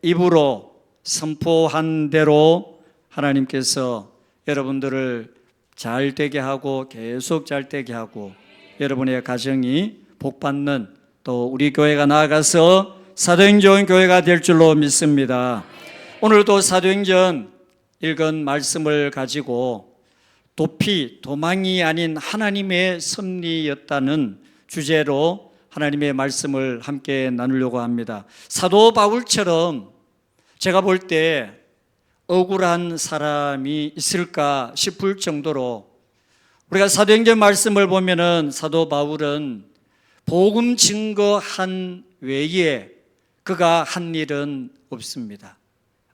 입으로 선포한 대로 하나님께서 여러분들을 잘 되게 하고 계속 잘 되게 하고 여러분의 가정이 복받는 또 우리 교회가 나아가서 사도행전 교회가 될 줄로 믿습니다. 오늘도 사도행전 읽은 말씀을 가지고 도망이 아닌 하나님의 섭리였다는 주제로 하나님의 말씀을 함께 나누려고 합니다. 사도 바울처럼 제가 볼 때 억울한 사람이 있을까 싶을 정도로 우리가 사도행전 말씀을 보면은 사도 바울은 복음 증거한 외에 그가 한 일은 없습니다.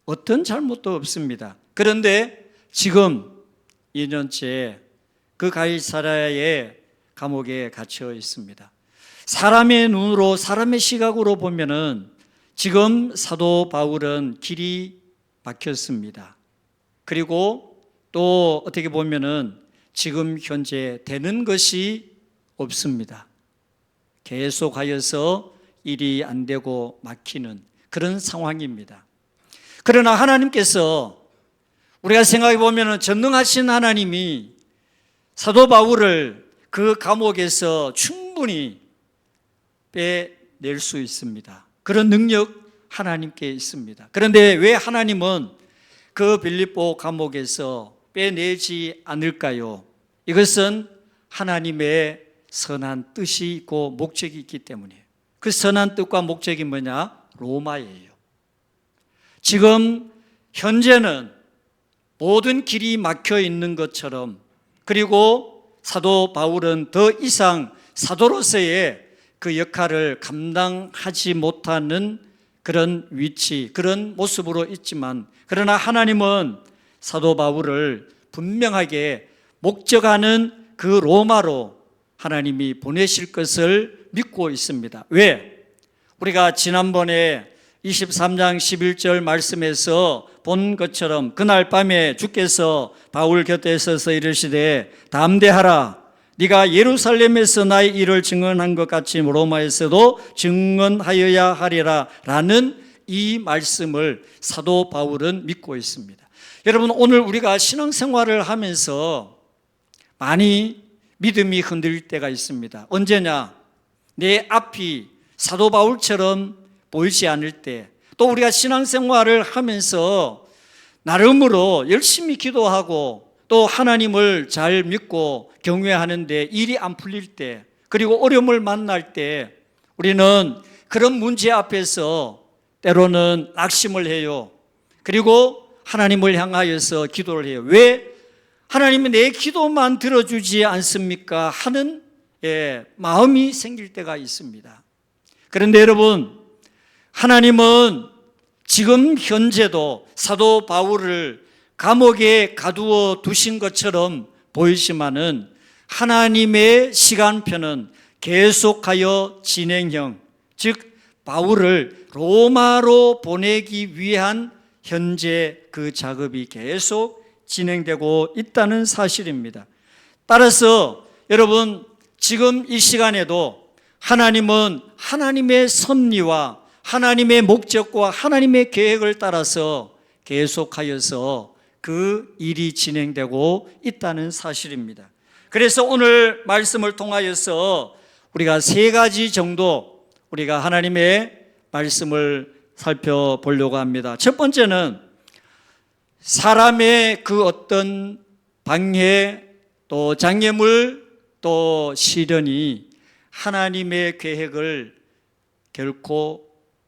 어떤 잘못도 없습니다. 그런데 지금 2년째 그 가이사랴의 감옥에 갇혀 있습니다. 사람의 눈으로, 사람의 시각으로 보면은 지금 사도 바울은 길이 막혔습니다. 그리고 또 어떻게 보면은 지금 현재 되는 것이 없습니다. 계속하여서 일이 안 되고 막히는 그런 상황입니다. 그러나 하나님께서 우리가 생각해 보면은 전능하신 하나님이 사도 바울을 그 감옥에서 충분히 빼낼 수 있습니다. 그런 능력 하나님께 있습니다. 그런데 왜 하나님은 그 빌립보 감옥에서 빼내지 않을까요? 이것은 하나님의 선한 뜻이 있고 목적이 있기 때문이에요. 그 선한 뜻과 목적이 뭐냐? 로마예요. 지금 현재는 모든 길이 막혀 있는 것처럼, 그리고 사도 바울은 더 이상 사도로서의 그 역할을 감당하지 못하는 그런 위치, 그런 모습으로 있지만, 그러나 하나님은 사도 바울을 분명하게 목적하는 그 로마로 하나님이 보내실 것을 믿고 있습니다. 왜? 우리가 지난번에 23장 11절 말씀에서 본 것처럼 그날 밤에 주께서 바울 곁에 서서 이르시되 담대하라, 네가 예루살렘에서 나의 일을 증언한 것 같이 로마에서도 증언하여야 하리라 라는 이 말씀을 사도 바울은 믿고 있습니다. 여러분, 오늘 우리가 신앙생활을 하면서 많이 믿음이 흔들릴 때가 있습니다. 언제냐? 내 앞이 사도 바울처럼 보이지 않을 때, 또 우리가 신앙생활을 하면서 나름으로 열심히 기도하고 또 하나님을 잘 믿고 경외하는데 일이 안 풀릴 때, 그리고 어려움을 만날 때 우리는 그런 문제 앞에서 때로는 낙심을 해요. 그리고 하나님을 향하여서 기도를 해요. 왜 하나님이 내 기도만 들어주지 않습니까? 하는 마음이 생길 때가 있습니다. 그런데 여러분, 하나님은 지금 현재도 사도 바울을 감옥에 가두어 두신 것처럼 보이지만은 하나님의 시간표는 계속하여 진행형, 즉 바울을 로마로 보내기 위한 현재 그 작업이 계속 진행되고 있다는 사실입니다. 따라서 여러분, 지금 이 시간에도 하나님은 하나님의 섭리와 하나님의 목적과 하나님의 계획을 따라서 계속하여서 그 일이 진행되고 있다는 사실입니다. 그래서 오늘 말씀을 통하여서 우리가 세 가지 정도 우리가 하나님의 말씀을 살펴보려고 합니다. 첫 번째는 사람의 그 어떤 방해, 또 장애물, 또 시련이 하나님의 계획을 결코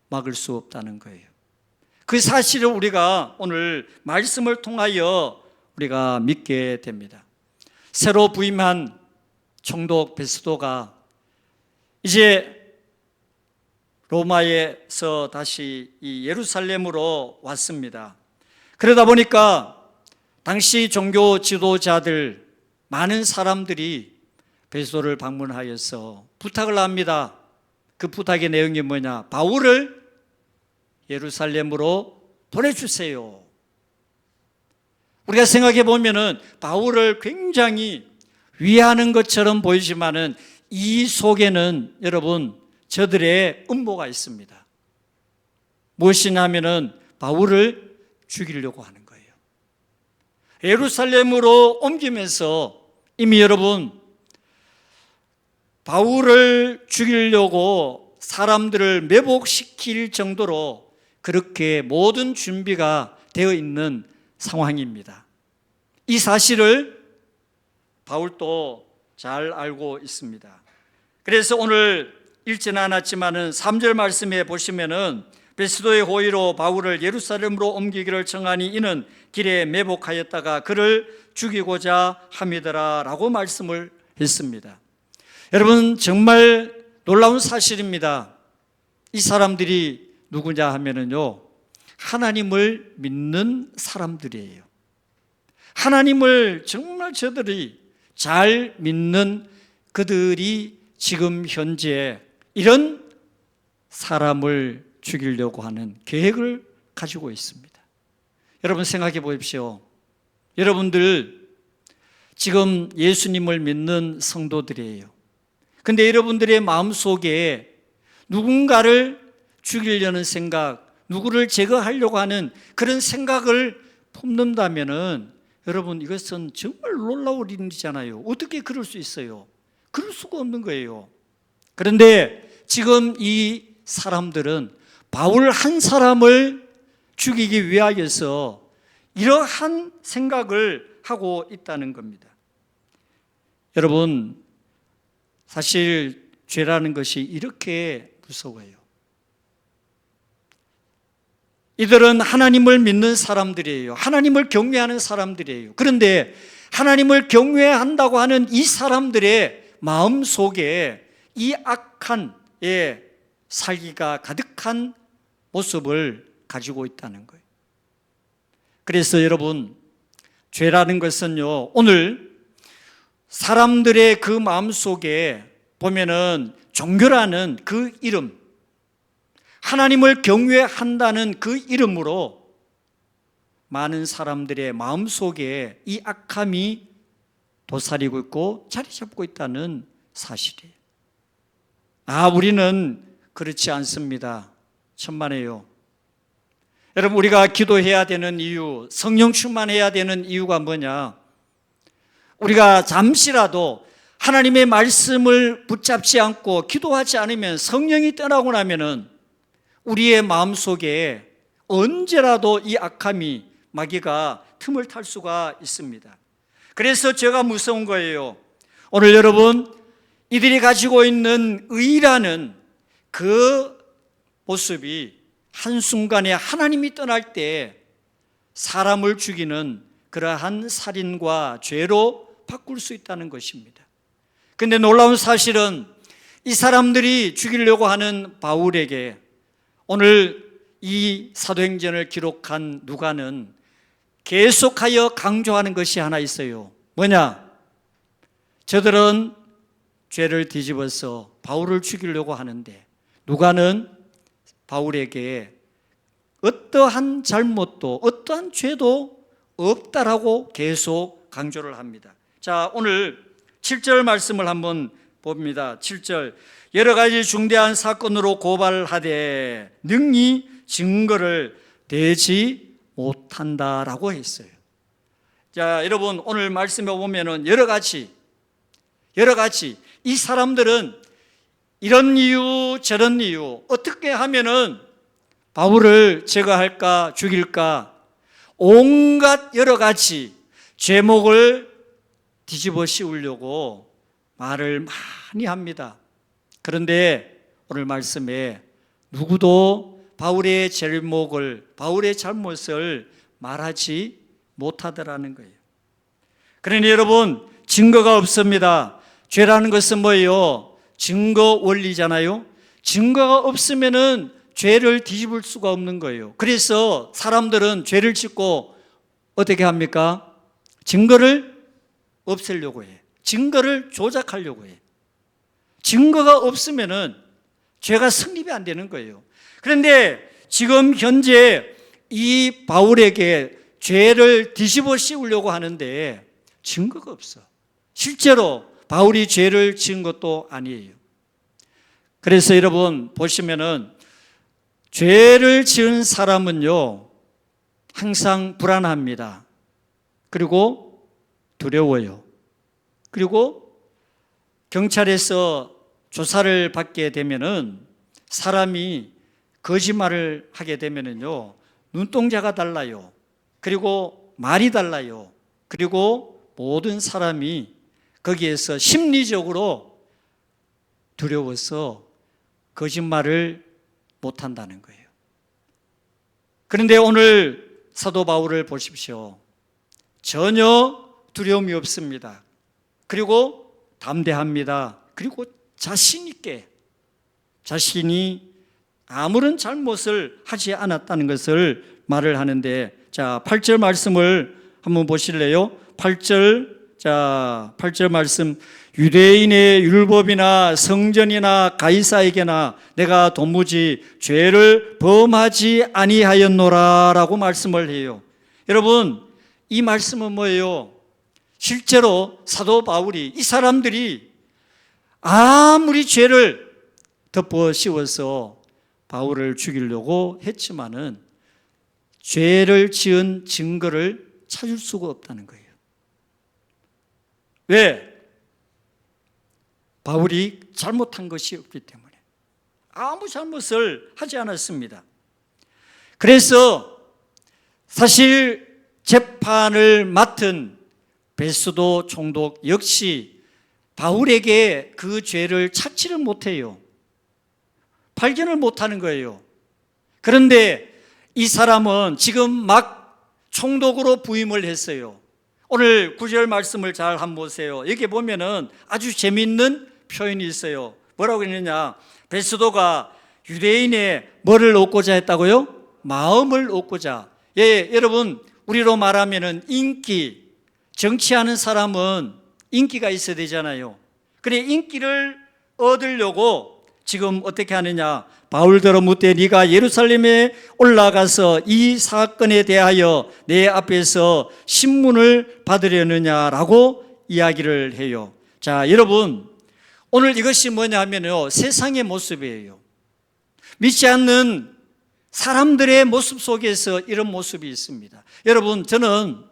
막을 수 없다는 거예요. 그 사실을 우리가 오늘 말씀을 통하여 우리가 믿게 됩니다. 새로 부임한 총독 베스도가 이제 로마에서 다시 이 예루살렘으로 왔습니다. 그러다 보니까 당시 종교 지도자들, 많은 사람들이 베스도를 방문하여서 부탁을 합니다. 그 부탁의 내용이 뭐냐? 바울을 예루살렘으로 보내주세요. 우리가 생각해 보면은 바울을 굉장히 위하는 것처럼 보이지만은 이 속에는 여러분 저들의 음모가 있습니다. 무엇이냐 하면은 바울을 죽이려고 하는 거예요. 예루살렘으로 옮기면서 이미 여러분 바울을 죽이려고 사람들을 매복시킬 정도로 그렇게 모든 준비가 되어 있는 상황입니다. 이 사실을 바울도 잘 알고 있습니다. 그래서 오늘 읽지는 않았지만은 3절 말씀에 보시면은 베스도의 호의로 바울을 예루살렘으로 옮기기를 청하니 이는 길에 매복하였다가 그를 죽이고자 함이더라 라고 말씀을 했습니다. 여러분 정말 놀라운 사실입니다. 이 사람들이 누구냐 하면은요, 하나님을 믿는 사람들이에요. 하나님을 정말 저들이 잘 믿는 그들이 지금 현재 이런 사람을 죽이려고 하는 계획을 가지고 있습니다. 여러분 생각해 보십시오. 여러분들 지금 예수님을 믿는 성도들이에요. 근데 여러분들의 마음속에 누군가를 죽이려는 생각, 누구를 제거하려고 하는 그런 생각을 품는다면은 여러분 이것은 정말 놀라운 일이잖아요. 어떻게 그럴 수 있어요? 그럴 수가 없는 거예요. 그런데 지금 이 사람들은 바울 한 사람을 죽이기 위하여서 이러한 생각을 하고 있다는 겁니다. 여러분 사실 죄라는 것이 이렇게 무서워요. 이들은 하나님을 믿는 사람들이에요. 하나님을 경외하는 사람들이에요. 그런데 하나님을 경외한다고 하는 이 사람들의 마음 속에 이 악한 살기가 가득한 모습을 가지고 있다는 거예요. 그래서 여러분 죄라는 것은요, 오늘 사람들의 그 마음 속에 보면은 종교라는 그 이름, 하나님을 경외한다는 그 이름으로 많은 사람들의 마음 속에 이 악함이 도사리고 있고 자리 잡고 있다는 사실이에요. 우리는 그렇지 않습니다. 천만에요. 여러분 우리가 기도해야 되는 이유, 성령 충만해야 되는 이유가 뭐냐? 우리가 잠시라도 하나님의 말씀을 붙잡지 않고 기도하지 않으면 성령이 떠나고 나면은 우리의 마음속에 언제라도 이 악함이 마귀가 틈을 탈 수가 있습니다. 그래서 제가 무서운 거예요. 오늘 여러분 이들이 가지고 있는 의라는 그 모습이 한순간에 하나님이 떠날 때 사람을 죽이는 그러한 살인과 죄로 바꿀 수 있다는 것입니다. 그런데 놀라운 사실은 이 사람들이 죽이려고 하는 바울에게 오늘 이 사도행전을 기록한 누가는 계속하여 강조하는 것이 하나 있어요. 뭐냐? 저들은 죄를 뒤집어서 바울을 죽이려고 하는데 누가는 바울에게 어떠한 잘못도 어떠한 죄도 없다라고 계속 강조를 합니다. 자, 오늘 7절 말씀을 한번 봅니다. 7절 여러 가지 중대한 사건으로 고발하되 능히 증거를 대지 못한다라고 했어요. 자, 여러분 오늘 말씀에 보면은 여러 가지 이 사람들은 이런 이유 저런 이유 어떻게 하면은 바울을 제거할까 죽일까 온갖 여러 가지 죄목을 뒤집어 씌우려고 말을 많이 합니다. 그런데 오늘 말씀에 누구도 바울의 제목을, 바울의 잘못을 말하지 못하더라는 거예요. 그러니 여러분 증거가 없습니다. 죄라는 것은 뭐예요? 증거 원리잖아요. 증거가 없으면은 죄를 뒤집을 수가 없는 거예요. 그래서 사람들은 죄를 짓고 어떻게 합니까? 증거를 없애려고 해. 증거를 조작하려고 해. 증거가 없으면은 죄가 성립이 안 되는 거예요. 그런데 지금 현재 이 바울에게 죄를 뒤집어 씌우려고 하는데 증거가 없어. 실제로 바울이 죄를 지은 것도 아니에요. 그래서 여러분 보시면은 죄를 지은 사람은요, 항상 불안합니다. 그리고 두려워요. 그리고 경찰에서 조사를 받게 되면은 사람이 거짓말을 하게 되면은요, 눈동자가 달라요. 그리고 말이 달라요. 그리고 모든 사람이 거기에서 심리적으로 두려워서 거짓말을 못한다는 거예요. 그런데 오늘 사도 바울을 보십시오. 전혀 두려움이 없습니다. 그리고 담대합니다. 그리고 자신 있게 자신이 아무런 잘못을 하지 않았다는 것을 말을 하는데, 자, 8절 말씀을 한번 보실래요? 8절 말씀. 유대인의 율법이나 성전이나 가이사에게나 내가 도무지 죄를 범하지 아니하였노라 라고 말씀을 해요. 여러분, 이 말씀은 뭐예요? 실제로 사도 바울이 이 사람들이 아무리 죄를 덮어 씌워서 바울을 죽이려고 했지만은 죄를 지은 증거를 찾을 수가 없다는 거예요. 왜? 바울이 잘못한 것이 없기 때문에. 아무 잘못을 하지 않았습니다. 그래서 사실 재판을 맡은 베스도 총독 역시 바울에게 그 죄를 찾지를 못해요. 발견을 못하는 거예요. 그런데 이 사람은 지금 막 총독으로 부임을 했어요. 오늘 9절 말씀을 잘 한번 보세요. 여기 보면은 아주 재미있는 표현이 있어요. 뭐라고 했느냐? 베스도가 유대인의 뭐를 얻고자 했다고요? 마음을 얻고자. 예, 여러분, 우리로 말하면은 인기, 정치하는 사람은 인기가 있어야 되잖아요. 그래, 인기를 얻으려고 지금 어떻게 하느냐? 바울더러 묻되 네가 예루살렘에 올라가서 이 사건에 대하여 내 앞에서 신문을 받으려느냐라고 이야기를 해요. 자, 여러분, 오늘 이것이 뭐냐 하면요, 세상의 모습이에요. 믿지 않는 사람들의 모습 속에서 이런 모습이 있습니다. 여러분, 저는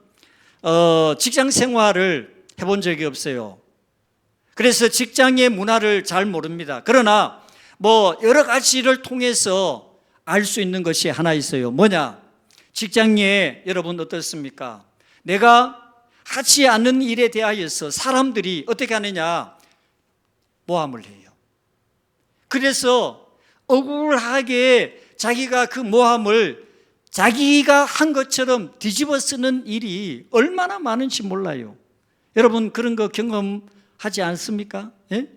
직장 생활을 해본 적이 없어요. 그래서 직장의 문화를 잘 모릅니다. 그러나 뭐 여러 가지를 통해서 알 수 있는 것이 하나 있어요. 뭐냐? 직장에 여러분 어떻습니까? 내가 하지 않는 일에 대하여서 사람들이 어떻게 하느냐? 모함을 해요. 그래서 억울하게 자기가 그 모함을 자기가 한 것처럼 뒤집어 쓰는 일이 얼마나 많은지 몰라요. 여러분, 그런 거 경험하지 않습니까? 예?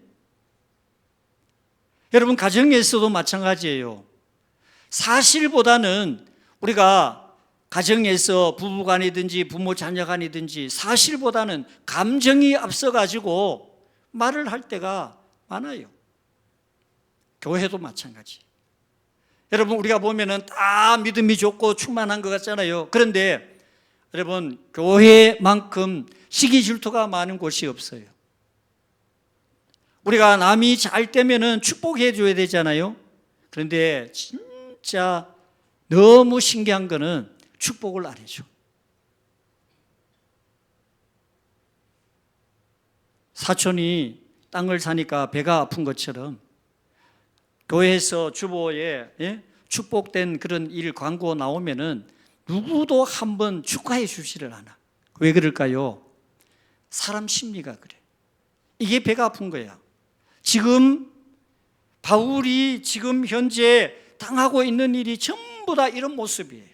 여러분, 가정에서도 마찬가지예요. 사실보다는 우리가 가정에서 부부간이든지 부모 자녀간이든지 사실보다는 감정이 앞서가지고 말을 할 때가 많아요. 교회도 마찬가지. 여러분, 우리가 보면은 다 믿음이 좋고 충만한 것 같잖아요. 그런데 여러분, 교회만큼 시기 질투가 많은 곳이 없어요. 우리가 남이 잘 되면은 축복해 줘야 되잖아요. 그런데 진짜 너무 신기한 거는 축복을 안 해줘. 사촌이 땅을 사니까 배가 아픈 것처럼 교회에서 주보에 축복된 그런 일 광고 나오면은 누구도 한번 축하해 주지를 않아. 왜 그럴까요? 사람 심리가 그래. 이게 배가 아픈 거야. 지금 바울이 지금 현재 당하고 있는 일이 전부 다 이런 모습이에요.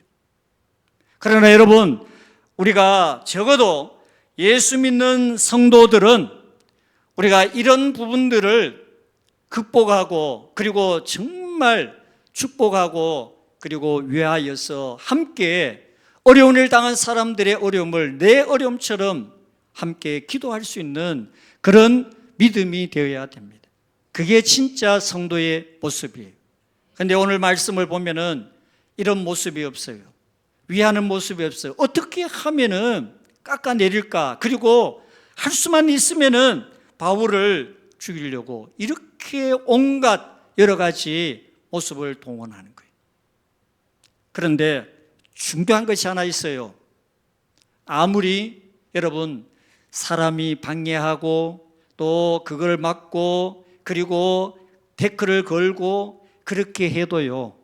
그러나 여러분, 우리가 적어도 예수 믿는 성도들은 우리가 이런 부분들을 극복하고 그리고 정말 축복하고 그리고 위하여서 함께 어려운 일 당한 사람들의 어려움을 내 어려움처럼 함께 기도할 수 있는 그런 믿음이 되어야 됩니다. 그게 진짜 성도의 모습이에요. 그런데 오늘 말씀을 보면은 이런 모습이 없어요. 위하는 모습이 없어요. 어떻게 하면은 깎아내릴까? 그리고 할 수만 있으면은 바울을 죽이려고 이렇게 온갖 여러 가지 모습을 동원하는 거예요. 그런데 중요한 것이 하나 있어요. 아무리 여러분 사람이 방해하고 또 그걸 막고 그리고 태클을 걸고 그렇게 해도요,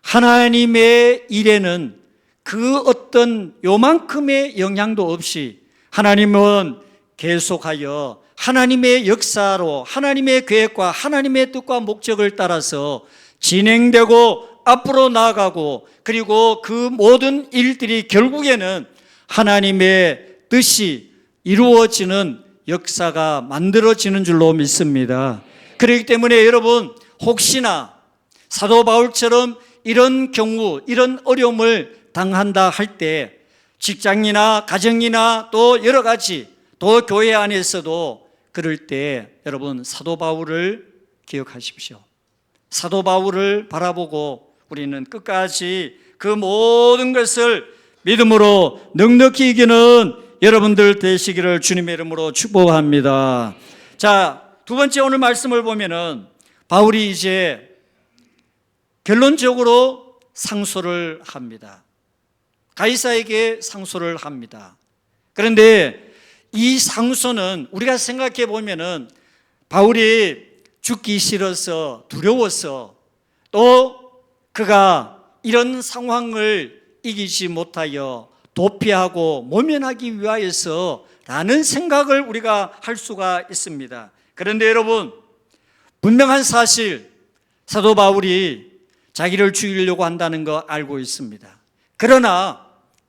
하나님의 일에는 그 어떤 요만큼의 영향도 없이 하나님은 계속하여 하나님의 역사로 하나님의 계획과 하나님의 뜻과 목적을 따라서 진행되고 앞으로 나아가고, 그리고 그 모든 일들이 결국에는 하나님의 뜻이 이루어지는 역사가 만들어지는 줄로 믿습니다. 그렇기 때문에 여러분, 혹시나 사도 바울처럼 이런 경우, 이런 어려움을 당한다 할 때 직장이나 가정이나 또 여러 가지, 또 교회 안에서도 그럴 때 여러분 사도 바울을 기억하십시오. 사도 바울을 바라보고 우리는 끝까지 그 모든 것을 믿음으로 넉넉히 이기는 여러분들 되시기를 주님의 이름으로 축복합니다. 자, 두 번째 오늘 말씀을 보면은 바울이 이제 결론적으로 상소를 합니다. 가이사에게 상소를 합니다. 그런데 이 상소는 우리가 생각해 보면은 바울이 죽기 싫어서 두려워서 또 그가 이런 상황을 이기지 못하여 도피하고 모면하기 위하여서 라는 생각을 우리가 할 수가 있습니다. 그런데 여러분, 분명한 사실, 사도 바울이 자기를 죽이려고 한다는 거 알고 있습니다. 그러나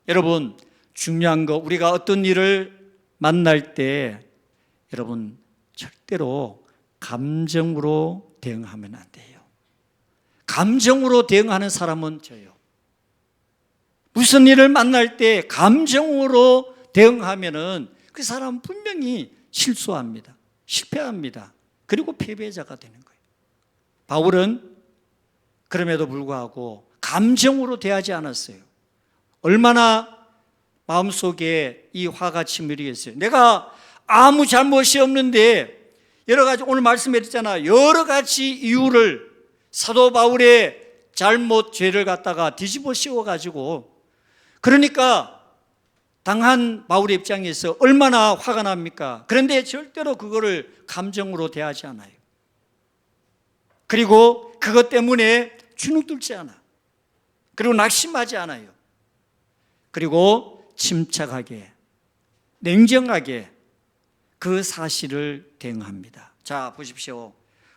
여러분, 중요한 거, 우리가 어떤 일을 만날 때 여러분 절대로 감정으로 대응하면 안 돼요. 감정으로 대응하는 사람은 저요. 무슨 일을 만날 때 감정으로 대응하면은 그 사람은 분명히 실수합니다. 실패합니다. 그리고 패배자가 되는 거예요. 바울은 그럼에도 불구하고 감정으로 대하지 않았어요. 얼마나 마음속에 이 화가 치밀리겠어요. 내가 아무 잘못이 없는데 여러 가지, 오늘 말씀드렸잖아, 여러 가지 이유를 사도 바울의 잘못, 죄를 갖다가 뒤집어 씌워가지고, 그러니까 당한 바울의 입장에서 얼마나 화가 납니까? 그런데 절대로 그거를 감정으로 대하지 않아요. 그리고 그것 때문에 주눅들지 않아. 그리고 낙심하지 않아요. 그리고 침착하게, 냉정하게 그 사실을 대응합니다. 자, 보십시오.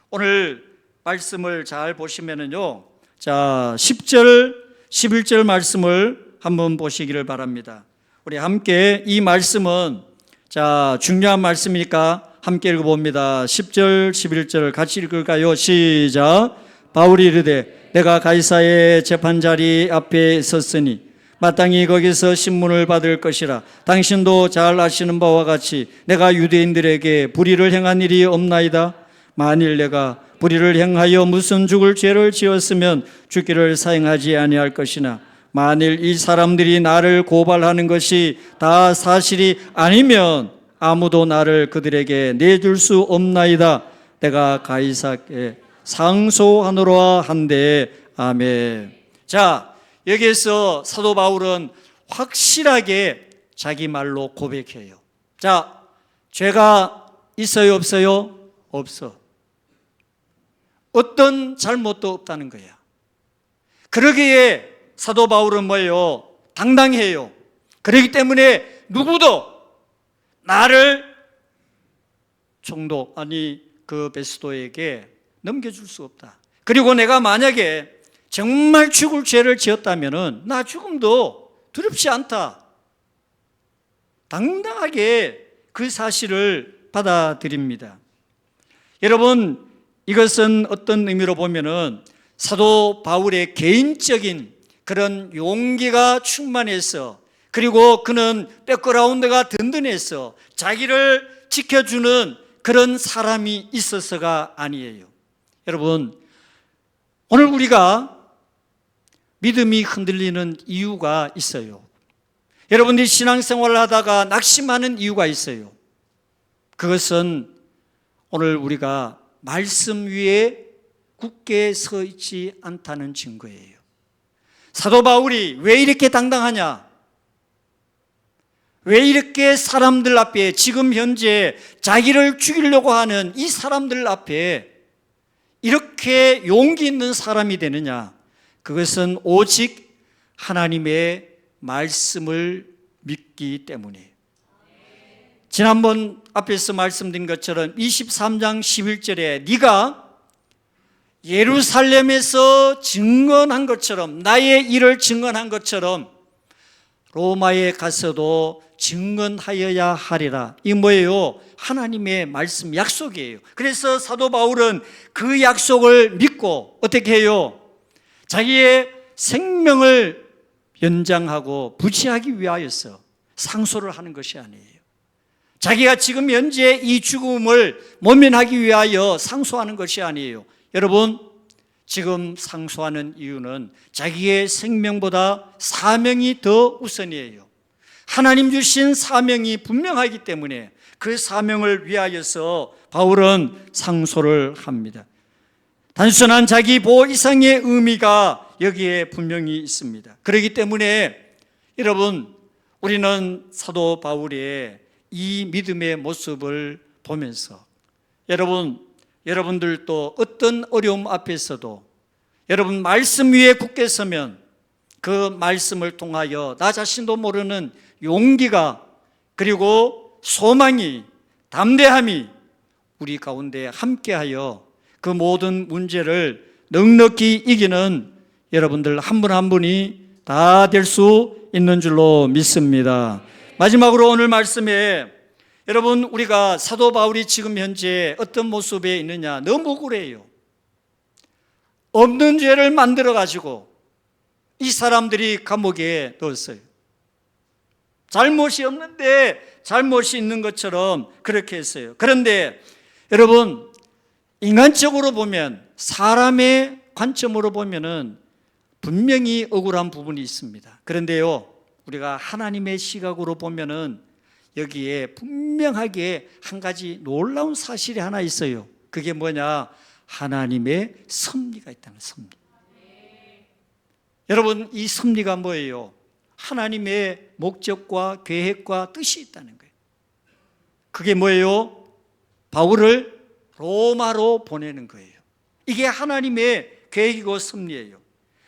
오늘 말씀을 잘 보시면은요, 자, 10절, 11절 말씀을 한번 보시기를 바랍니다. 우리 함께 이 말씀은, 자, 중요한 말씀이니까 함께 읽어봅니다. 10절, 11절 같이 읽을까요? 시작. 바울이 이르되 내가 가이사의 재판자리 앞에 섰으니 마땅히 거기서 신문을 받을 것이라. 당신도 잘 아시는 바와 같이 내가 유대인들에게 불의를 행한 일이 없나이다. 만일 내가 불의를 행하여 무슨 죽을 죄를 지었으면 죽기를 사행하지 아니할 것이나, 만일 이 사람들이 나를 고발하는 것이 다 사실이 아니면 아무도 나를 그들에게 내줄 수 없나이다. 내가 가이사께 상소하노라 한데. 아멘. 자, 여기에서 사도 바울은 확실하게 자기 말로 고백해요. 자, 죄가 있어요, 없어요? 없어. 어떤 잘못도 없다는 거야. 그러기에 사도 바울은 뭐예요? 당당해요. 그렇기 때문에 누구도 나를 총독, 그 베스도에게 넘겨줄 수 없다. 그리고 내가 만약에 정말 죽을 죄를 지었다면은 나 죽음도 두렵지 않다. 당당하게 그 사실을 받아들입니다. 여러분, 이것은 어떤 의미로 보면은 사도 바울의 개인적인 그런 용기가 충만해서, 그리고 그는 백그라운드가 든든해서 자기를 지켜주는 그런 사람이 있어서가 아니에요. 여러분, 오늘 우리가 믿음이 흔들리는 이유가 있어요. 여러분들이 신앙생활을 하다가 낙심하는 이유가 있어요. 그것은 오늘 우리가 말씀 위에 굳게 서 있지 않다는 증거예요. 사도 바울이 왜 이렇게 당당하냐? 왜 이렇게 사람들 앞에 지금 현재 자기를 죽이려고 하는 이 사람들 앞에 이렇게 용기 있는 사람이 되느냐? 그것은 오직 하나님의 말씀을 믿기 때문이에요. 지난번 앞에서 말씀드린 것처럼 23장 11절에 네가 예루살렘에서 증언한 것처럼, 나의 일을 증언한 것처럼 로마에 가서도 증언하여야 하리라. 이 뭐예요? 하나님의 말씀, 약속이에요. 그래서 사도 바울은 그 약속을 믿고 어떻게 해요? 자기의 생명을 연장하고 부지하기 위하여서 상소를 하는 것이 아니에요. 자기가 지금 현재 이 죽음을 모면하기 위하여 상소하는 것이 아니에요. 여러분, 지금 상소하는 이유는 자기의 생명보다 사명이 더 우선이에요. 하나님 주신 사명이 분명하기 때문에 그 사명을 위하여서 바울은 상소를 합니다. 단순한 자기 보호 이상의 의미가 여기에 분명히 있습니다. 그렇기 때문에 여러분, 우리는 사도 바울의 이 믿음의 모습을 보면서 여러분들도 어떤 어려움 앞에서도 여러분 말씀 위에 굳게 서면 그 말씀을 통하여 나 자신도 모르는 용기가, 그리고 소망이, 담대함이 우리 가운데 함께하여 그 모든 문제를 넉넉히 이기는 여러분들 한 분 한 분이 다 될 수 있는 줄로 믿습니다. 마지막으로 오늘 말씀에 여러분, 우리가 사도 바울이 지금 현재 어떤 모습에 있느냐, 너무 억울해요. 없는 죄를 만들어 가지고 이 사람들이 감옥에 넣었어요. 잘못이 없는데 잘못이 있는 것처럼 그렇게 했어요. 그런데 여러분, 인간적으로 보면, 사람의 관점으로 보면은 분명히 억울한 부분이 있습니다. 그런데요, 우리가 하나님의 시각으로 보면은 여기에 분명하게 한 가지 놀라운 사실이 하나 있어요. 그게 뭐냐? 하나님의 섭리가 있다는 섭리. 여러분, 이 섭리가 뭐예요? 하나님의 목적과 계획과 뜻이 있다는 거예요. 그게 뭐예요? 바울을 로마로 보내는 거예요. 이게 하나님의 계획이고 섭리예요.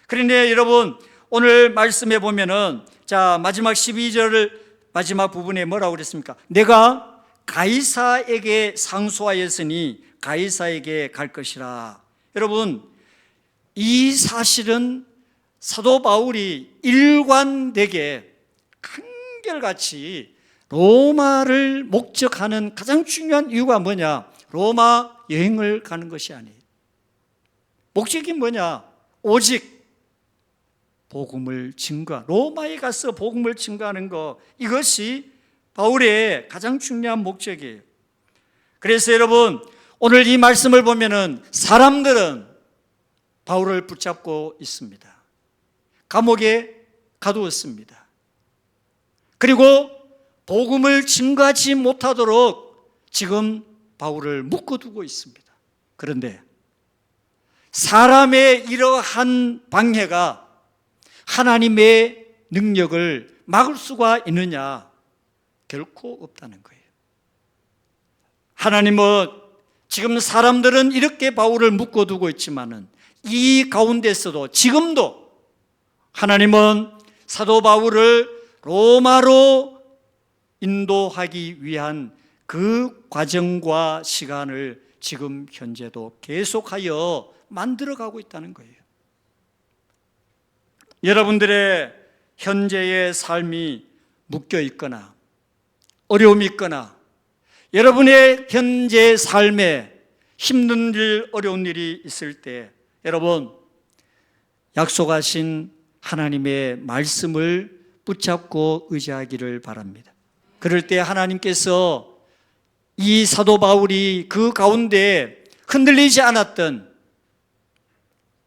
그런데 여러분, 오늘 말씀해 보면은, 자, 마지막 12절을 마지막 부분에 뭐라고 그랬습니까? 내가 가이사에게 상소하였으니 가이사에게 갈 것이라. 여러분, 이 사실은 사도 바울이 일관되게 한결같이 로마를 목적하는 가장 중요한 이유가 뭐냐? 로마 여행을 가는 것이 아니에요. 목적이 뭐냐? 오직 복음을 증거, 로마에 가서 복음을 증거하는 것, 이것이 바울의 가장 중요한 목적이에요. 그래서 여러분, 오늘 이 말씀을 보면은 사람들은 바울을 붙잡고 있습니다. 감옥에 가두었습니다. 그리고 복음을 증거하지 못하도록 지금 바울을 묶어두고 있습니다. 그런데 사람의 이러한 방해가 하나님의 능력을 막을 수가 있느냐? 결코 없다는 거예요. 하나님은 지금 사람들은 이렇게 바울을 묶어두고 있지만은 이 가운데서도 지금도 하나님은 사도 바울을 로마로 인도하기 위한 그 과정과 시간을 지금 현재도 계속하여 만들어가고 있다는 거예요. 여러분들의 현재의 삶이 묶여 있거나 어려움이 있거나 여러분의 현재 삶에 힘든 일, 어려운 일이 있을 때 여러분, 약속하신 하나님의 말씀을 붙잡고 의지하기를 바랍니다. 그럴 때 하나님께서 이 사도 바울이 그 가운데 흔들리지 않았던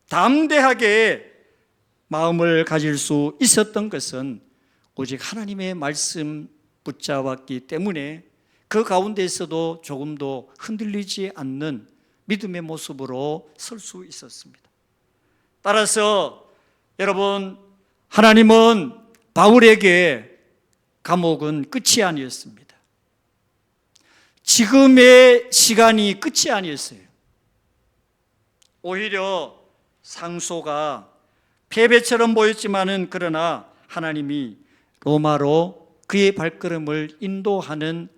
담대하게 마음을 가질 수 있었던 것은 오직 하나님의 말씀 붙잡았기 때문에 그 가운데에서도 조금도 흔들리지 않는 믿음의 모습으로 설 수 있었습니다. 따라서 여러분, 하나님은 바울에게 감옥은 끝이 아니었습니다. 지금의 시간이 끝이 아니었어요. 오히려 상소가 패배처럼 보였지만은 그러나 하나님이 로마로 그의 발걸음을 인도하는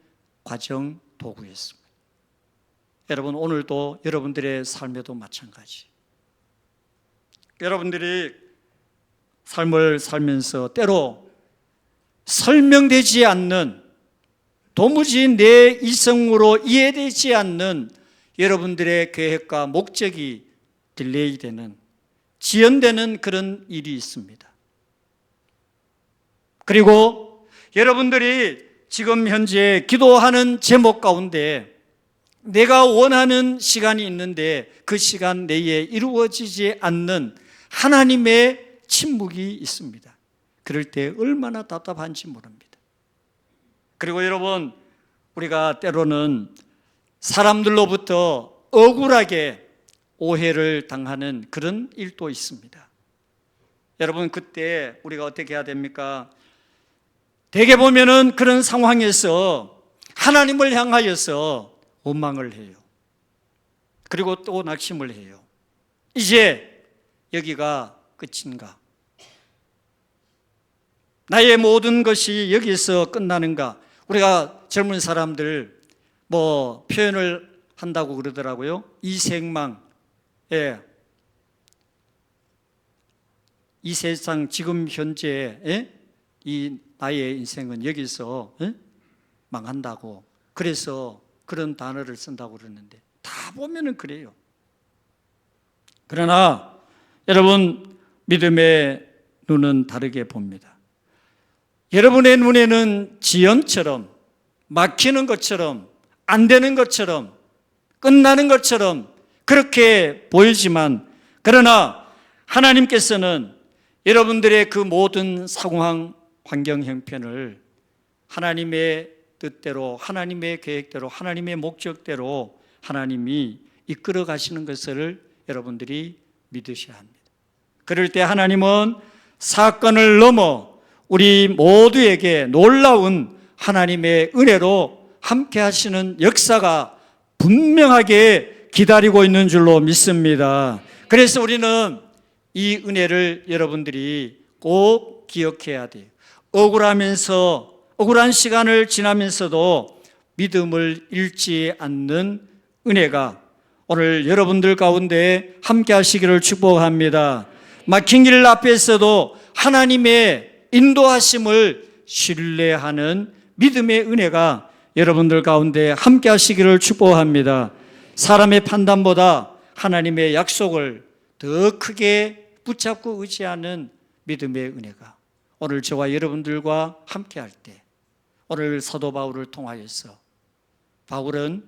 과정 도구였습니다. 여러분, 오늘도 여러분들의 삶에도 마찬가지. 여러분들이 삶을 살면서 때로 설명되지 않는, 도무지 내 이성으로 이해되지 않는 여러분들의 계획과 목적이 딜레이되는, 지연되는 그런 일이 있습니다. 그리고 여러분들이 지금 현재 기도하는 제목 가운데 내가 원하는 시간이 있는데 그 시간 내에 이루어지지 않는 하나님의 침묵이 있습니다. 그럴 때 얼마나 답답한지 모릅니다. 그리고 여러분, 우리가 때로는 사람들로부터 억울하게 오해를 당하는 그런 일도 있습니다. 여러분, 그때 우리가 어떻게 해야 됩니까? 대개 보면은 그런 상황에서 하나님을 향하여서 원망을 해요. 그리고 또 낙심을 해요. 이제 여기가 끝인가? 나의 모든 것이 여기서 끝나는가? 우리가 젊은 사람들 표현을 한다고 그러더라고요. 이생망. 이 세상 지금 현재 이 나의 인생은 여기서 망한다고, 그래서 그런 단어를 쓴다고 그러는데 다 보면은 그래요. 그러나 여러분, 믿음의 눈은 다르게 봅니다. 여러분의 눈에는 지연처럼, 막히는 것처럼, 안 되는 것처럼, 끝나는 것처럼 그렇게 보이지만, 그러나 하나님께서는 여러분들의 그 모든 상황, 환경 형편을 하나님의 뜻대로, 하나님의 계획대로, 하나님의 목적대로 하나님이 이끌어 가시는 것을 여러분들이 믿으셔야 합니다. 그럴 때 하나님은 사건을 넘어 우리 모두에게 놀라운 하나님의 은혜로 함께 하시는 역사가 분명하게 기다리고 있는 줄로 믿습니다. 그래서 우리는 이 은혜를 여러분들이 꼭 기억해야 돼요. 억울한 시간을 지나면서도 믿음을 잃지 않는 은혜가 오늘 여러분들 가운데 함께 하시기를 축복합니다. 막힌 길 앞에서도 하나님의 인도하심을 신뢰하는 믿음의 은혜가 여러분들 가운데 함께 하시기를 축복합니다. 사람의 판단보다 하나님의 약속을 더 크게 붙잡고 의지하는 믿음의 은혜가 오늘 저와 여러분들과 함께 할 때, 오늘 사도 바울을 통하여서 바울은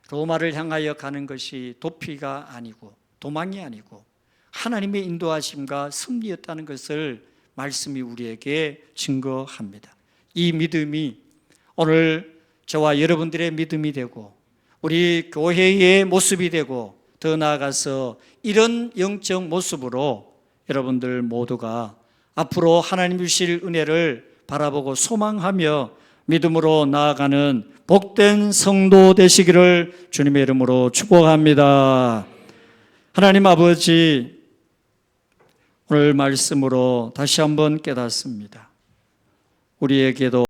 로마를 향하여 가는 것이 도피가 아니고 도망이 아니고 하나님의 인도하심과 승리였다는 것을 말씀이 우리에게 증거합니다. 이 믿음이 오늘 저와 여러분들의 믿음이 되고 우리 교회의 모습이 되고, 더 나아가서 이런 영적 모습으로 여러분들 모두가 앞으로 하나님 주실 은혜를 바라보고 소망하며 믿음으로 나아가는 복된 성도 되시기를 주님의 이름으로 축복합니다. 하나님 아버지, 오늘 말씀으로 다시 한번 깨닫습니다. 우리에게도